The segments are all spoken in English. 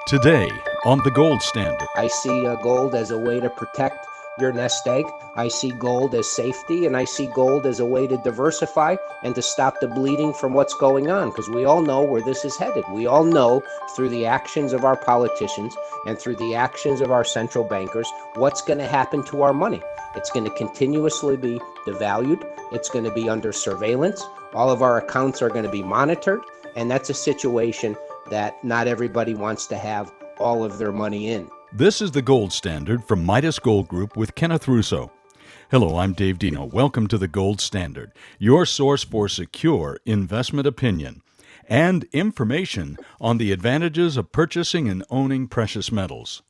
Today on The Gold Standard. I see gold as a way to protect your nest egg. I see gold as safety, and I see gold as a way to diversify and to stop the bleeding from what's going on, because we all know where this is headed. We all know through the actions of our politicians and through the actions of our central bankers what's going to happen to our money. It's going to continuously be devalued. It's going to be under surveillance. All of our accounts are going to be monitored, and that's a situation that not everybody wants to have all of their money in. This is The Gold Standard from Midas Gold Group with Ken Russo. Hello, I'm Dave Deno. Welcome to The Gold Standard, your source for secure investment opinion and information on the advantages of purchasing and owning precious metals.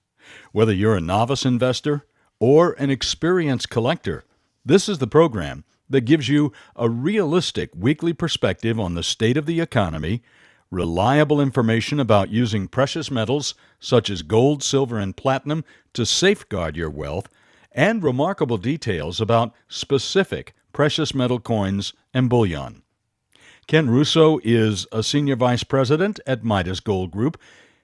Whether you're a novice investor or an experienced collector, this is the program that gives you a realistic weekly perspective on the state of the economy, reliable information about using precious metals such as gold, silver, and platinum to safeguard your wealth, and remarkable details about specific precious metal coins and bullion. Ken Russo is a senior vice president at Midas Gold Group,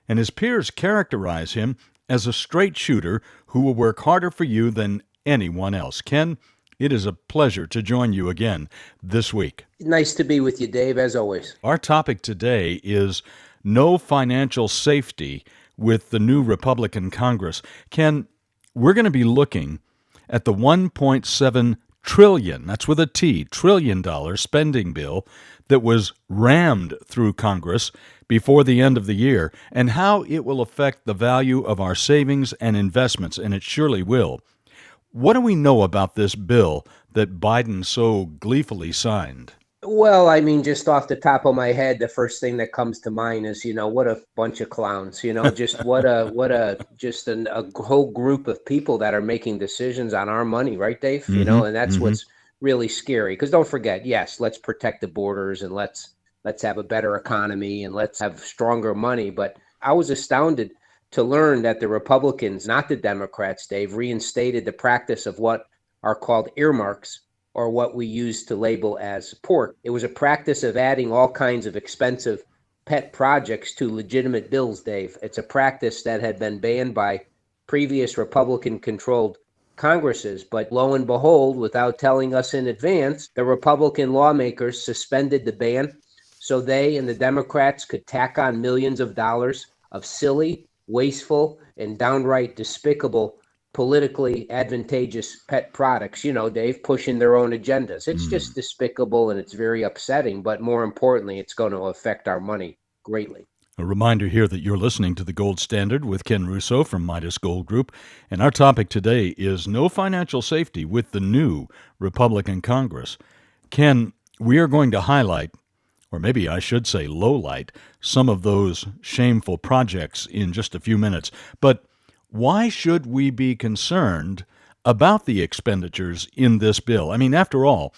and his peers characterize him as a straight shooter who will work harder for you than anyone else. Ken, it is a pleasure to join you again this week. Nice to be with you, Dave, as always. Our topic today is no financial safety with the new Republican Congress. Ken, we're going to be looking at the $1.7 trillion, that's with a T, trillion dollar spending bill that was rammed through Congress before the end of the year, and how it will affect the value of our savings and investments, and it surely will. What do we know about this bill that Biden so gleefully signed? Well, I mean, just off the top of my head, the first thing that comes to mind is, what a bunch of clowns, just a whole group of people that are making decisions on our money, right, Dave? And that's what's really scary. Because don't forget, yes, let's protect the borders and let's have a better economy and let's have stronger money. But I was astounded to learn that the Republicans, not the Democrats, Dave, reinstated the practice of what are called earmarks, or what we use to label as pork. It was a practice of adding all kinds of expensive pet projects to legitimate bills, Dave. It's a practice that had been banned by previous Republican-controlled Congresses, but lo and behold, without telling us in advance, the Republican lawmakers suspended the ban so they and the Democrats could tack on millions of dollars of silly, wasteful, and downright despicable politically advantageous pet products, Dave, pushing their own agendas. It's just despicable and it's very upsetting, but more importantly, it's going to affect our money greatly. A reminder here that you're listening to The Gold Standard with Ken Russo from Midas Gold Group, and our topic today is no financial safety with the new Republican Congress. Ken, we are going to highlight, or maybe I should say lowlight, some of those shameful projects in just a few minutes, but why should we be concerned about the expenditures in this bill? I mean, after all,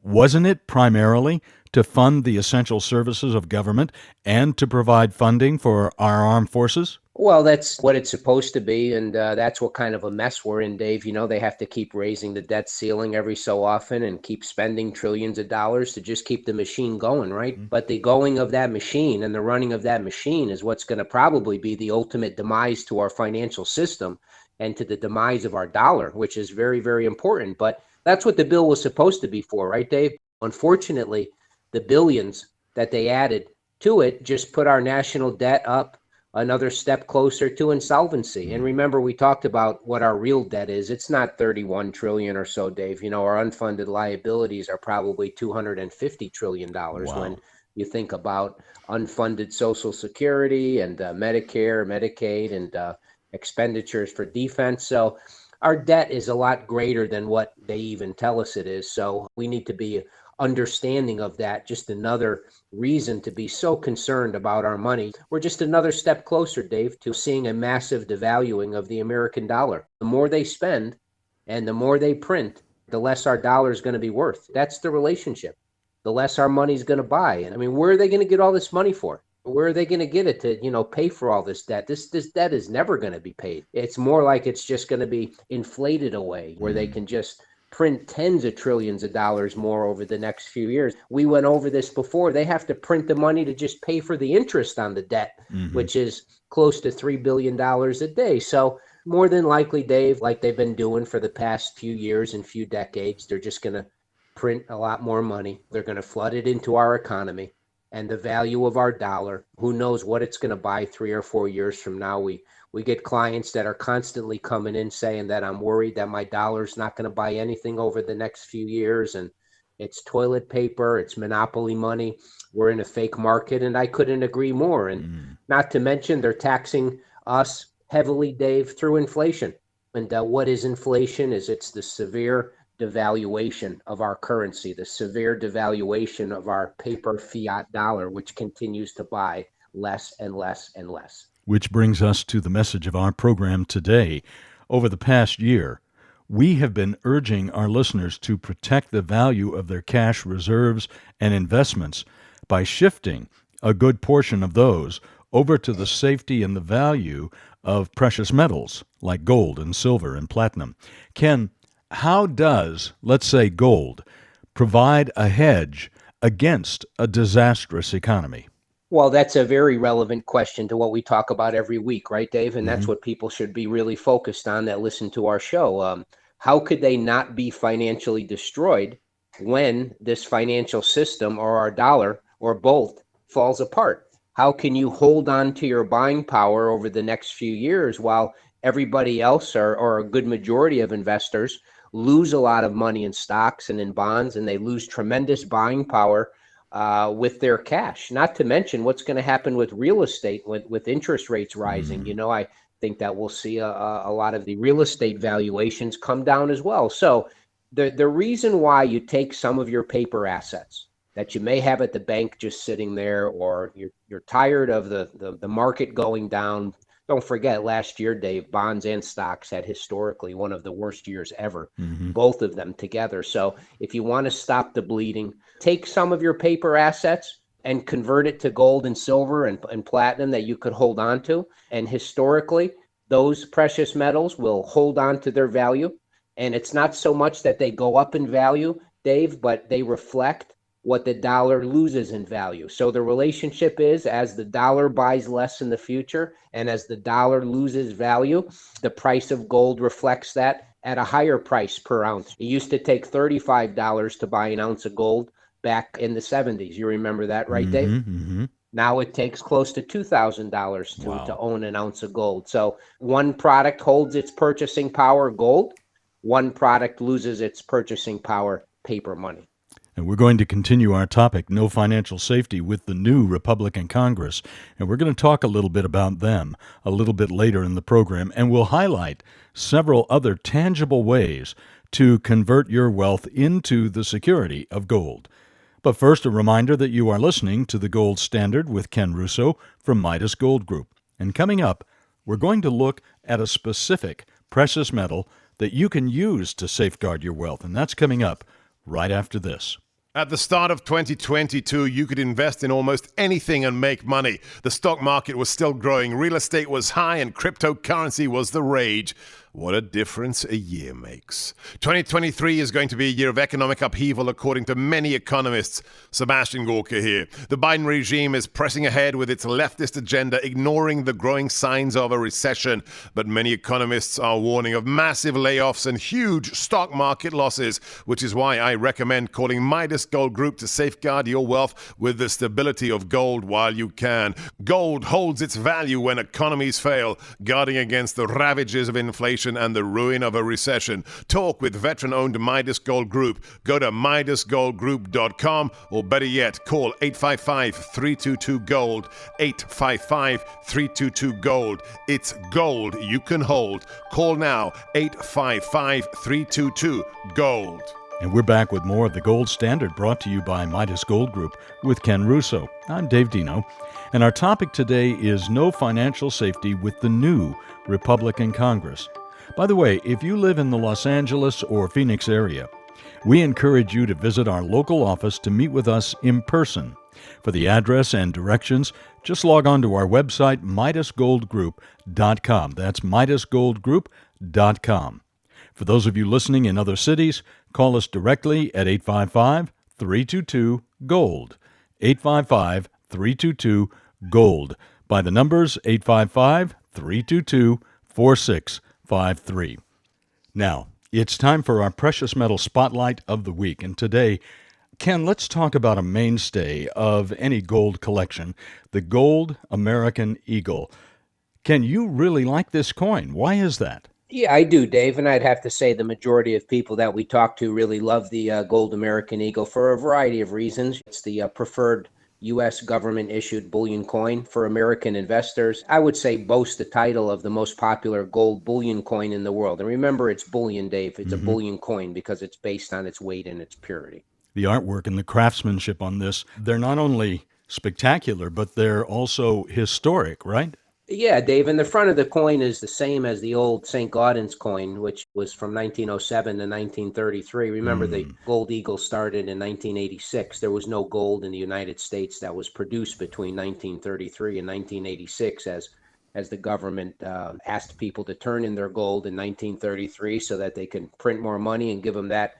wasn't it primarily to fund the essential services of government and to provide funding for our armed forces? Well, that's what it's supposed to be, and that's what kind of a mess we're in, Dave. They have to keep raising the debt ceiling every so often and keep spending trillions of dollars to just keep the machine going, right? But the going of that machine and the running of that machine is what's going to probably be the ultimate demise to our financial system and to the demise of our dollar, which is very, very important. But that's what the bill was supposed to be for, right, Dave? Unfortunately, the billions that they added to it just put our national debt up another step closer to insolvency. And remember, we talked about what our real debt is. It's not 31 trillion or so, Dave. Our unfunded liabilities are probably $250 trillion when you think about unfunded Social Security and Medicare, Medicaid, and expenditures for defense. So our debt is a lot greater than what they even tell us it is. So we need to be understanding of that. Just another reason to be so concerned about our money. We're just another step closer, Dave, to seeing a massive devaluing of the American dollar. The more they spend and the more they print, the less our dollar is going to be worth. That's the relationship. The less our money is going to buy. And I mean, where are they going to get all this money for? Where are they going to get it to, pay for all this debt? This debt is never going to be paid. It's more like it's just going to be inflated away where they can just print tens of trillions of dollars more over the next few years. We went over this before. They have to print the money to just pay for the interest on the debt, which is close to $3 billion a day. So more than likely, Dave, like they've been doing for the past few years and few decades, they're just going to print a lot more money. They're going to flood it into our economy, and the value of our dollar, who knows what it's going to buy 3 or 4 years from now. We get clients that are constantly coming in saying that I'm worried that my dollar's not going to buy anything over the next few years. And it's toilet paper, it's monopoly money. We're in a fake market, and I couldn't agree more. And not to mention, they're taxing us heavily, Dave, through inflation. And what is inflation? It's the severe devaluation of our currency, the severe devaluation of our paper fiat dollar, which continues to buy less and less and less. Which brings us to the message of our program today. Over the past year, we have been urging our listeners to protect the value of their cash reserves and investments by shifting a good portion of those over to the safety and the value of precious metals like gold and silver and platinum. Ken, how does, let's say, gold provide a hedge against a disastrous economy? Well, that's a very relevant question to what we talk about every week, right, Dave? And that's what people should be really focused on that listen to our show. How could they not be financially destroyed when this financial system or our dollar or both falls apart? How can you hold on to your buying power over the next few years while everybody else or a good majority of investors lose a lot of money in stocks and in bonds, and they lose tremendous buying power with their cash? Not to mention what's going to happen with real estate with interest rates rising. You know, I think that we'll see a lot of the real estate valuations come down as well. So the reason why you take some of your paper assets that you may have at the bank just sitting there, or you're tired of the market going down. Don't forget, last year, Dave, bonds and stocks had historically one of the worst years ever, both of them together. So if you want to stop the bleeding, take some of your paper assets and convert it to gold and silver and platinum that you could hold on to. And historically, those precious metals will hold on to their value. And it's not so much that they go up in value, Dave, but they reflect what the dollar loses in value. So the relationship is, as the dollar buys less in the future and as the dollar loses value, the price of gold reflects that at a higher price per ounce. It used to take $35 to buy an ounce of gold back in the 70s. You remember that, right, Dave? Now it takes close to $2,000 to own an ounce of gold. So one product holds its purchasing power, gold. One product loses its purchasing power, paper money. And we're going to continue our topic, no financial safety, with the new Republican Congress. And we're going to talk a little bit about them a little bit later in the program. And we'll highlight several other tangible ways to convert your wealth into the security of gold. But first, a reminder that you are listening to The Gold Standard with Ken Russo from Midas Gold Group. And coming up, we're going to look at a specific precious metal that you can use to safeguard your wealth. And that's coming up right after this. At the start of 2022, you could invest in almost anything and make money. The stock market was still growing, real estate was high, and cryptocurrency was the rage. What a difference a year makes. 2023 is going to be a year of economic upheaval, according to many economists. Sebastian Gorka here. The Biden regime is pressing ahead with its leftist agenda, ignoring the growing signs of a recession. But many economists are warning of massive layoffs and huge stock market losses, which is why I recommend calling Midas Gold Group to safeguard your wealth with the stability of gold while you can. Gold holds its value when economies fail, guarding against the ravages of inflation and the ruin of a recession. Talk with veteran-owned Midas Gold Group. Go to MidasGoldGroup.com, or better yet, call 855-322-GOLD, 855-322-GOLD. It's gold you can hold. Call now, 855-322-GOLD. And we're back with more of The Gold Standard, brought to you by Midas Gold Group with Ken Russo. I'm Dave Deno, and our topic today is no financial safety with the new Republican Congress. By the way, if you live in the Los Angeles or Phoenix area, we encourage you to visit our local office to meet with us in person. For the address and directions, just log on to our website, MidasGoldGroup.com. That's MidasGoldGroup.com. For those of you listening in other cities, call us directly at 855-322-GOLD. 855-322-GOLD. By the numbers 855-322-4653. Now, it's time for our precious metal spotlight of the week. And today, Ken, let's talk about a mainstay of any gold collection, the gold American Eagle. Ken, you really like this coin. Why is that? Yeah, I do, Dave. And I'd have to say the majority of people that we talk to really love the gold American Eagle for a variety of reasons. It's the preferred U.S. government-issued bullion coin for American investors. I would say boasts the title of the most popular gold bullion coin in the world. And remember, it's bullion, Dave. It's a bullion coin because it's based on its weight and its purity. The artwork and the craftsmanship on this, they're not only spectacular, but they're also historic, right? Yeah, Dave, and the front of the coin is the same as the old St. Gaudens coin, which was from 1907 to 1933. Remember, the gold eagle started in 1986. There was no gold in the United States that was produced between 1933 and 1986 as the government asked people to turn in their gold in 1933 so that they can print more money and give them that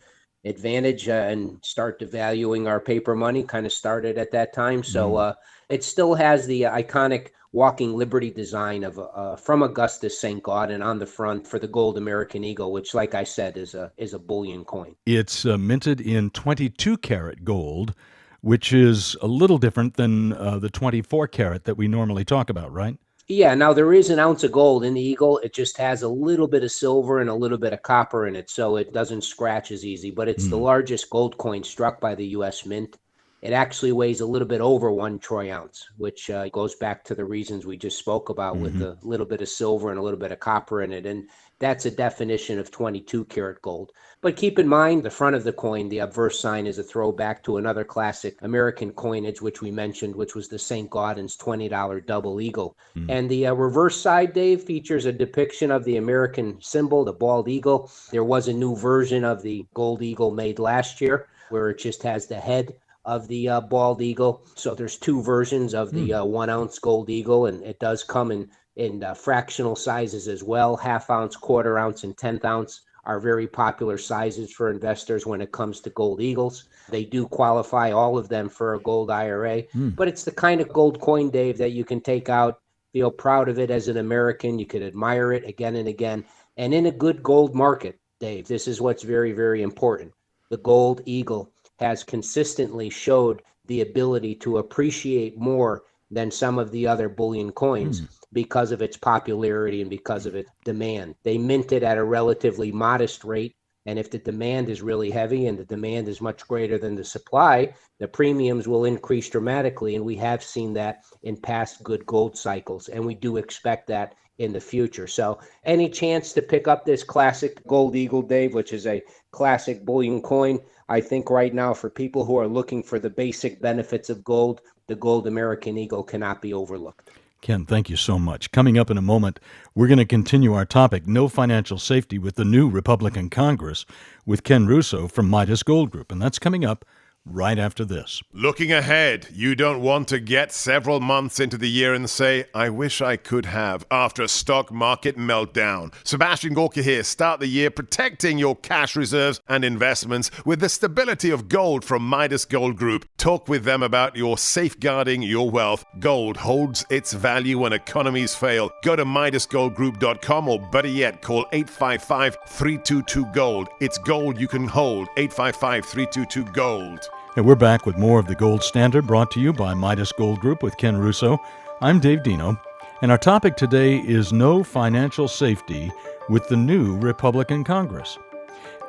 advantage and start devaluing our paper money. Kind of started at that time. So it still has the iconic Walking Liberty design of from Augustus St. Gaudens on the front for the gold American Eagle, which, like I said, is a bullion coin. It's minted in 22 karat gold, which is a little different than the 24 karat that we normally talk about, right? Yeah, now there is an ounce of gold in the Eagle. It just has a little bit of silver and a little bit of copper in it, so it doesn't scratch as easy. But it's the largest gold coin struck by the U.S. Mint. It actually weighs a little bit over 1 troy ounce, which goes back to the reasons we just spoke about with a little bit of silver and a little bit of copper in it. And that's a definition of 22 karat gold. But keep in mind, the front of the coin, the obverse sign, is a throwback to another classic American coinage, which we mentioned, which was the St. Gaudens $20 double eagle. And the reverse side, Dave, features a depiction of the American symbol, the bald eagle. There was a new version of the gold eagle made last year, where it just has the head of the bald eagle. So there's two versions of the 1 ounce gold eagle, and it does come in fractional sizes as well. 1/2 ounce, 1/4 ounce, and 1/10 ounce are very popular sizes for investors when it comes to gold eagles. They do qualify, all of them, for a gold IRA, but it's the kind of gold coin, Dave, that you can take out, feel proud of it as an American. You could admire it again and again. And in a good gold market, Dave, this is what's very, very important. The gold eagle has consistently showed the ability to appreciate more than some of the other bullion coins because of its popularity and because of its demand. They mint it at a relatively modest rate, and if the demand is really heavy and the demand is much greater than the supply, the premiums will increase dramatically, and we have seen that in past good gold cycles, and we do expect that in the future. So any chance to pick up this classic gold eagle, Dave, which is a classic bullion coin, I think right now, for people who are looking for the basic benefits of gold, the gold American Eagle cannot be overlooked. Ken, thank you so much. Coming up in a moment, we're going to continue our topic, No Financial Safety with the new Republican Congress, with Ken Russo from Midas Gold Group, and that's coming up right after this. Looking ahead, you don't want to get several months into the year and say, I wish I could have, after a stock market meltdown. Sebastian Gorka here. Start the year protecting your cash reserves and investments with the stability of gold from Midas Gold Group. Talk with them about your safeguarding your wealth. Gold holds its value when economies fail. Go to MidasGoldGroup.com, or better yet, call 855-322-GOLD. It's gold you can hold. 855-322-GOLD. And we're back with more of the Gold Standard, brought to you by Midas Gold Group with Ken Russo. I'm Dave Deno, and our topic today is No Financial Safety with the new Republican Congress.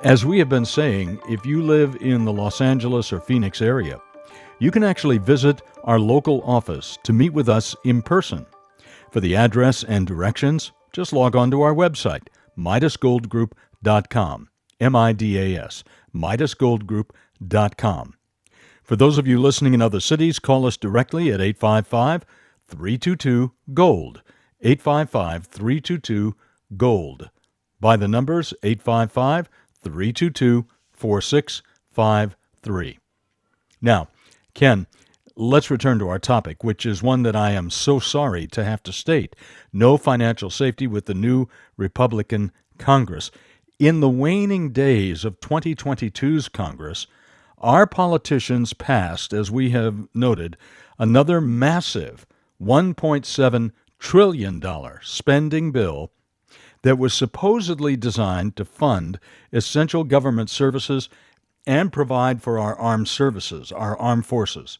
As we have been saying, if you live in the Los Angeles or Phoenix area, you can actually visit our local office to meet with us in person. For the address and directions, just log on to our website, MidasGoldGroup.com, MIDAS, MidasGoldGroup.com. For those of you listening in other cities, call us directly at 855-322-GOLD, 855-322-GOLD. By the numbers 855-322-4653. Now, Ken, let's return to our topic, which is one that I am so sorry to have to state. No financial safety with the new Republican Congress. In the waning days of 2022's Congress, our politicians passed, as we have noted, another massive $1.7 trillion spending bill that was supposedly designed to fund essential government services and provide for our armed services, our armed forces.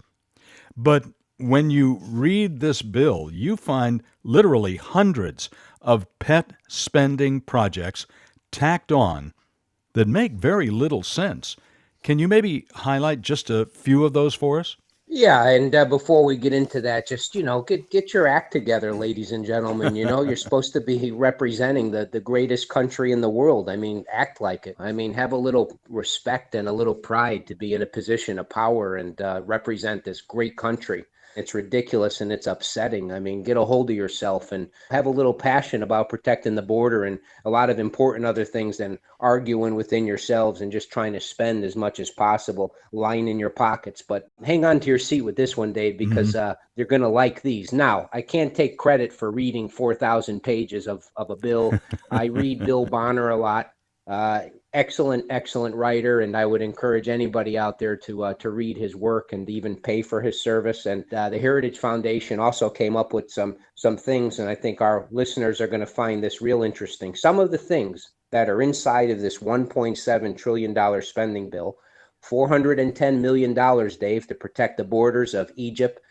But when you read this bill, you find literally hundreds of pet spending projects tacked on that make very little sense. Can you maybe highlight just a few of those for us? Yeah, and before we get into that, just get your act together, ladies and gentlemen. You're supposed to be representing the greatest country in the world. I mean, act like it. I mean, have a little respect and a little pride to be in a position of power and represent this great country. It's ridiculous and it's upsetting. I mean, get a hold of yourself and have a little passion about protecting the border and a lot of important other things than arguing within yourselves and just trying to spend as much as possible, lining your pockets. But hang on to your seat with this one, Dave, because you're going to like these. Now, I can't take credit for reading 4,000 pages of a bill. I read Bill Bonner a lot. Excellent writer, and I would encourage anybody out there to read his work and even pay for his service. And the Heritage Foundation also came up with some things, and I think our listeners are going to find this real interesting. Some of the things that are inside of this $1.7 trillion spending bill: $410 million, Dave, to protect the borders of Egypt,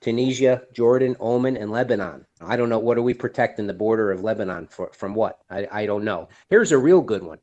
Tunisia, Jordan, Oman, and Lebanon. I don't know. What are we protecting the border of Lebanon from what? I don't know. Here's a real good one.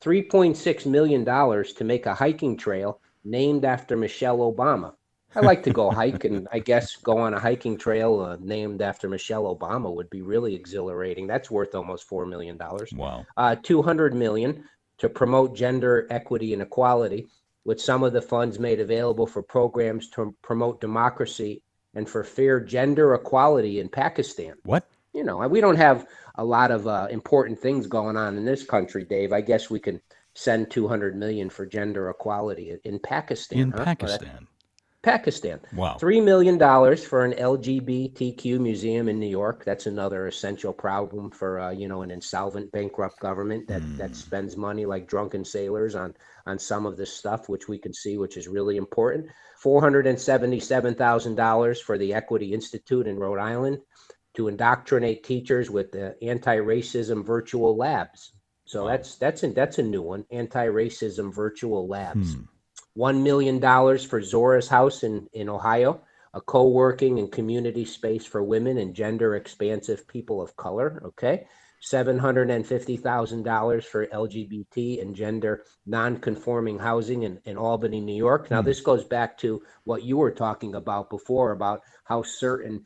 $3.6 million to make a hiking trail named after Michelle Obama. I like to go hike, and I guess go on a hiking trail named after Michelle Obama would be really exhilarating. That's worth almost $4 million. Wow. $200 million to promote gender equity and equality, with some of the funds made available for programs to promote democracy and for fair gender equality in Pakistan. What? We don't have a lot of important things going on in this country, Dave. I guess we can send $200 million for gender equality in Pakistan. In Pakistan. Pakistan. Wow. $3 million for an LGBTQ museum in New York. That's another essential problem for an insolvent, bankrupt government that spends money like drunken sailors on some of this stuff, which we can see, which is really important. $477,000 for the Equity Institute in Rhode Island to indoctrinate teachers with the anti-racism virtual labs. So that's a new one, anti-racism virtual labs. $1 million for Zora's House in Ohio, a co-working and community space for women and gender expansive people of color. Okay. $750,000 for LGBT and gender non-conforming housing in Albany, New York. Now, this goes back to what you were talking about before, about how certain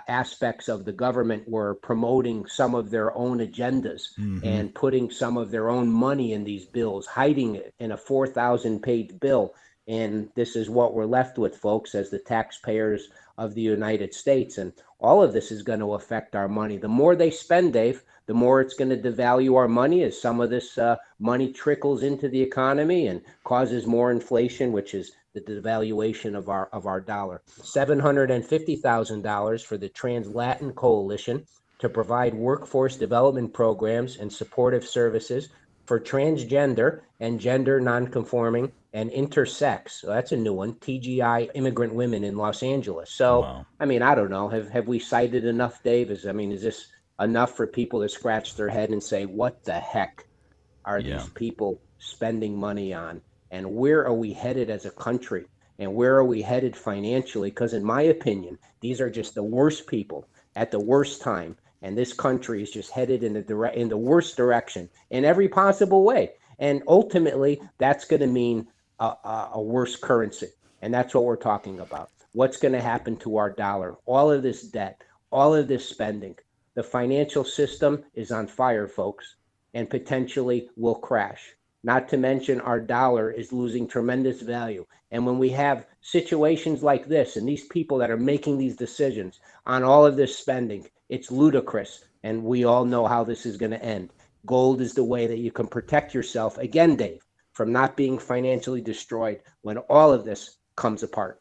aspects of the government were promoting some of their own agendas and putting some of their own money in these bills, hiding it in a 4,000-page bill. And this is what we're left with, folks, as the taxpayers of the United States. And all of this is going to affect our money. The more they spend, Dave, the more it's going to devalue our money as some of this money trickles into the economy and causes more inflation, which is the devaluation of our dollar. $750,000 for the Trans-Latin Coalition to provide workforce development programs and supportive services for transgender and gender nonconforming and intersex. So that's a new one. TGI immigrant women in Los Angeles. So, Wow. I mean, I don't know. Have we cited enough, Dave? Is this enough for people to scratch their head and say, what the heck are these people spending money on? And where are we headed as a country? And where are we headed financially? Because in my opinion, these are just the worst people at the worst time. And this country is just headed in the worst direction in every possible way. And ultimately, that's going to mean a worse currency. And that's what we're talking about. What's going to happen to our dollar? All of this debt, all of this spending. The financial system is on fire, folks, and potentially will crash. Not to mention our dollar is losing tremendous value. And when we have situations like this and these people that are making these decisions on all of this spending, it's ludicrous. And we all know how this is going to end. Gold is the way that you can protect yourself, again, Dave, from not being financially destroyed when all of this comes apart.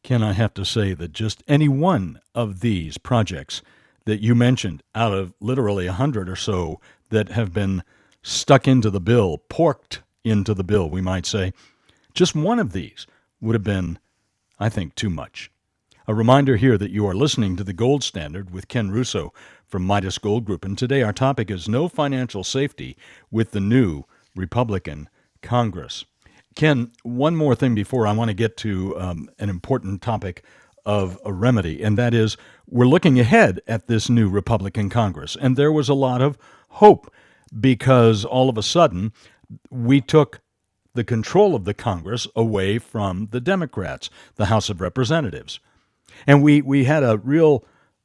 Ken, I have to say that just any one of these projects that you mentioned out of literally 100 or so that have been stuck into the bill, porked into the bill, we might say. Just one of these would have been, I think, too much. A reminder here that you are listening to The Gold Standard with Ken Russo from Midas Gold Group, and today our topic is no financial safety with the new Republican Congress. Ken, one more thing before I want to get to an important topic of a remedy, and that is we're looking ahead at this new Republican Congress, and there was a lot of hope because all of a sudden we took the control of the Congress away from the Democrats, the House of Representatives. And we had a real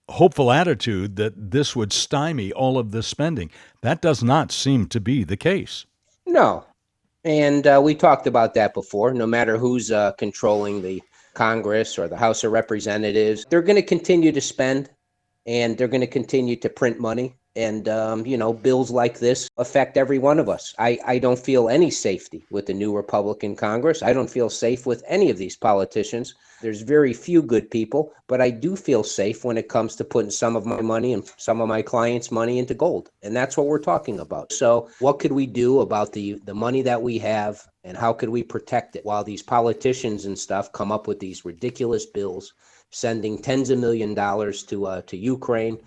hopeful attitude that this would stymie all of this spending. That does not seem to be the case. No. And we talked about that before. No matter who's controlling the Congress or the House of Representatives, they're going to continue to spend and they're going to continue to print money. And, bills like this affect every one of us. I don't feel any safety with the new Republican Congress. I don't feel safe with any of these politicians. There's very few good people, but I do feel safe when it comes to putting some of my money and some of my clients' money into gold. And that's what we're talking about. So what could we do about the money that we have and how could we protect it while these politicians and stuff come up with these ridiculous bills, sending tens of $millions to Ukraine,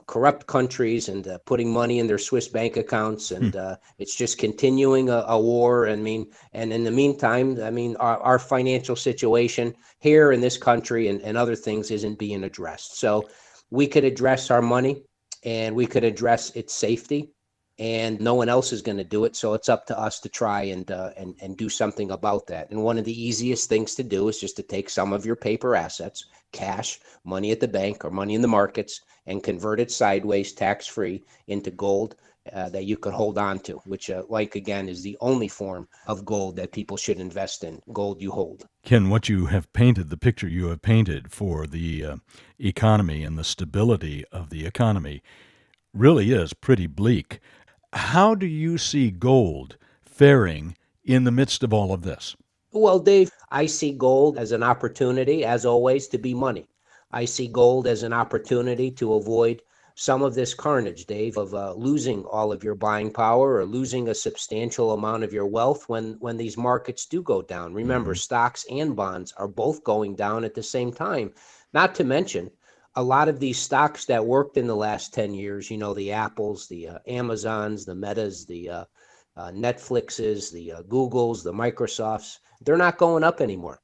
corrupt countries and putting money in their Swiss bank accounts. And it's just continuing a war. And in the meantime, our financial situation here in this country and other things isn't being addressed. So we could address our money and we could address its safety, and no one else is going to do it. So it's up to us to try and do something about that. And one of the easiest things to do is just to take some of your paper assets, cash, money at the bank or money in the markets, and convert it sideways, tax-free, into gold that you could hold on to, which, again, is the only form of gold that people should invest in, gold you hold. Ken, what you have painted, the picture you have painted for the economy and the stability of the economy really is pretty bleak. How do you see gold faring in the midst of all of this? Well, Dave, I see gold as an opportunity, as always, to be money. I see gold as an opportunity to avoid some of this carnage, Dave, of losing all of your buying power or losing a substantial amount of your wealth when these markets do go down. Remember, stocks and bonds are both going down at the same time. Not to mention, a lot of these stocks that worked in the last 10 years, the Apples, the Amazons, the Metas, the Netflixes, the Googles, the Microsofts, they're not going up anymore.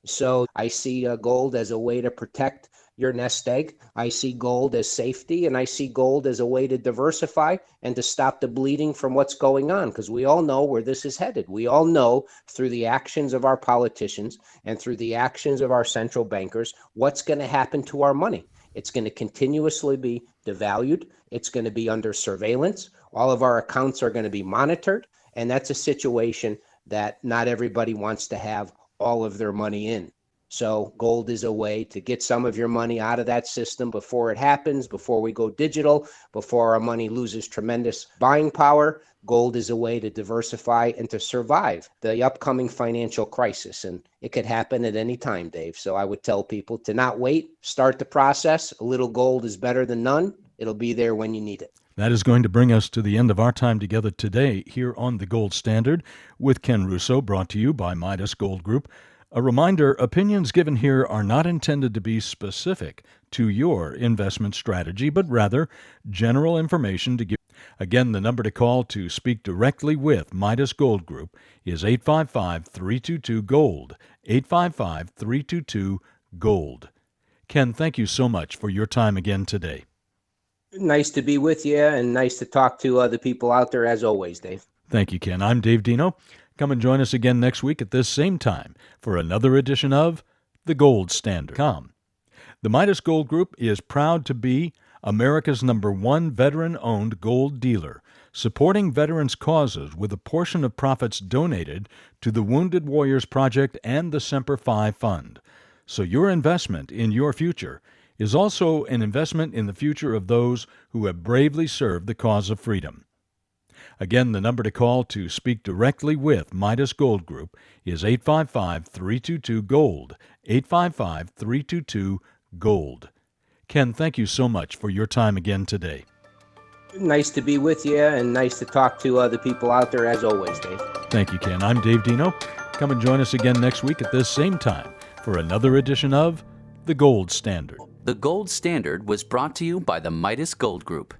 So I see gold as a way to protect your nest egg. I see gold as safety, and I see gold as a way to diversify and to stop the bleeding from what's going on, because we all know where this is headed. We all know through the actions of our politicians and through the actions of our central bankers what's going to happen to our money. It's going to continuously be devalued. It's going to be under surveillance. All of our accounts are going to be monitored, and that's a situation that not everybody wants to have all of their money in. So gold is a way to get some of your money out of that system before it happens, before we go digital, before our money loses tremendous buying power. Gold is a way to diversify and to survive the upcoming financial crisis. And it could happen at any time, Dave. So I would tell people to not wait, start the process. A little gold is better than none. It'll be there when you need it. That is going to bring us to the end of our time together today here on The Gold Standard with Ken Russo, brought to you by Midas Gold Group. A reminder, opinions given here are not intended to be specific to your investment strategy, but rather general information to give. Again, the number to call to speak directly with Midas Gold Group is 855-322-GOLD, 855-322-GOLD. Ken, thank you so much for your time again today. Nice to be with you and nice to talk to the people out there as always, Dave. Thank you, Ken. I'm Dave Deno. Come and join us again next week at this same time for another edition of The Gold Standard. The Midas Gold Group is proud to be America's #1 veteran-owned gold dealer, supporting veterans' causes with a portion of profits donated to the Wounded Warriors Project and the Semper Fi Fund. So your investment in your future is also an investment in the future of those who have bravely served the cause of freedom. Again, the number to call to speak directly with Midas Gold Group is 855-322-GOLD, 855-322-GOLD. Ken, thank you so much for your time again today. Nice to be with you and nice to talk to the people out there as always, Dave. Thank you, Ken. I'm Dave Deno. Come and join us again next week at this same time for another edition of The Gold Standard. The Gold Standard was brought to you by the Midas Gold Group.